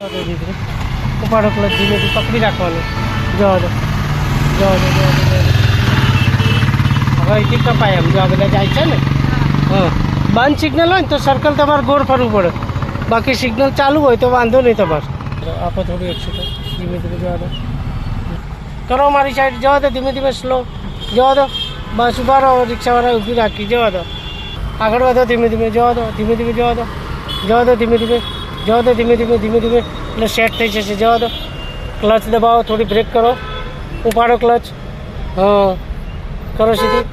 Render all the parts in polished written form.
ઉપાડો ક્લચ ધીમેથી પકડી રાખવાનું. જવા દો જવા દો જવા દો. હવે અહીંથી કપાય એમ. જો આ બધા જાય છે ને. હા, બંધ સિગ્નલ હોય ને તો સર્કલ તમારે ગોળ ફરવું પડે. બાકી સિગ્નલ ચાલુ હોય તો વાંધો નહીં તમારે. આપો થોડું એક્સિડન્ટ. ધીમે ધીમે જવા દો. કરો મારી સાઈડ. જવા દો ધીમે ધીમે સ્લો. જવા દો. બસ ઉભા રહો. રિક્ષાવાળા ઊભી રાખી. જવા દો. આગળ વધો ધીમે ધીમે. જવા દો ધીમે ધીમે. જવા દો જવા દો ધીમે ધીમે. જવા દો ધીમે ધીમે ધીમે ધીમે. એટલે સેટ થઈ જશે. જવા દો. ક્લચ દબાવો. થોડી બ્રેક કરો. ઉપાડો ક્લચ. હા, કરો સીધી.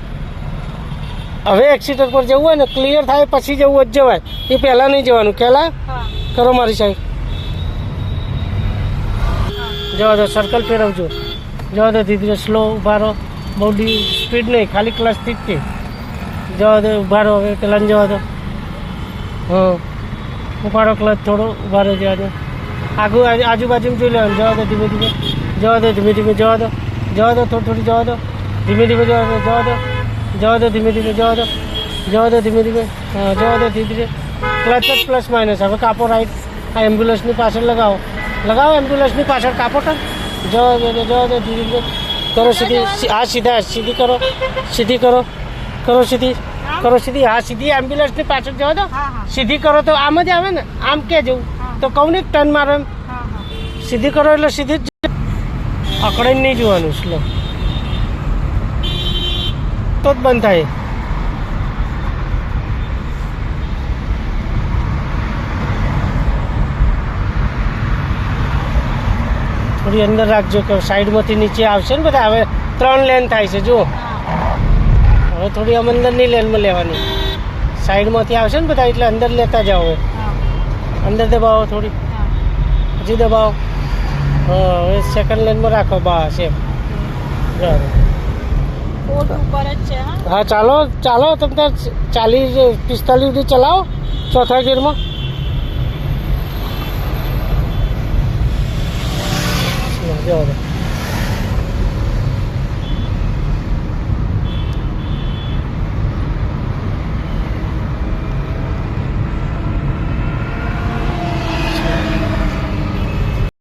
હવે એક્સિટર પર જવું હોય ને, ક્લિયર થાય પછી જવું જ જવાય. એ પહેલાં નહીં જવાનું. પહેલાં કરો મારી સાઈડ. જવા દો. સર્કલ ફેરવજો. જવા દો ધીરે ધીરે. સ્લો. ઉભા રહો. બહુ સ્પીડ નહીં, ખાલી ક્લચથી જ તે. જવા દો. ઉભા રહો. હવે પહેલાં જવા દો. હા, ઉપાડો ક્લચ. થોડો ઉભા રહો. જવા દો. આજુબાજુમાં જોઈ લેવાનું. જવા દો ધીમે ધીમે. જવા દો ધીમે ધીમે. જવા દો જવા દો. થોડી જવા દો. ધીમે ધીમે જવા દો. જવા દો જવા દો ધીમે ધીમે. જવા દો જવા દો ધીમે ધીમે. હા, જવા દો ધીરે ધીરે. ક્લચ જ પ્લસ માઇનસ. હવે કાપો રાઈટ. આ એમ્બ્યુલન્સની પાછળ લગાવો. લગાવો એમ્બ્યુલન્સની પાછળ કાપો ટન. જવા દો જવા દો ધીરે ધીરે. કરો સીધી. હા, સીધા સીધી કરો. સીધી કરો. કરો સીધી. કરો સીધી. હા, સીધી એમ્બ્યુલન્સની પાછળ જવા દો. સીધી કરો તો આમ જ આવે ને. આમ કે જવું તો કહું ને ટર્ન મારો એમ. સીધી કરો એટલે સીધી જ. અકળાઈને નહીં જોવાનું. સ્લો તો જ બંધ થાય. થોડી અંદર રાખજો કે સાઈડમાંથી નીચે આવશે ને બધા. હવે 3 લેન થાય છે. જુઓ, હવે થોડી આમ અંદરની લેનમાં લેવાની. સાઈડમાંથી આવશે ને બધા, એટલે અંદર લેતા જાઓ. હવે અંદર દબાવો થોડી. હજી દબાવો. હા, હવે સેકન્ડ લેનમાં રાખો. બસ એમ. હા, ચાલો ચાલો. તમે 40-45 સુધી ચલાવો ચોથા ગિયરમાં.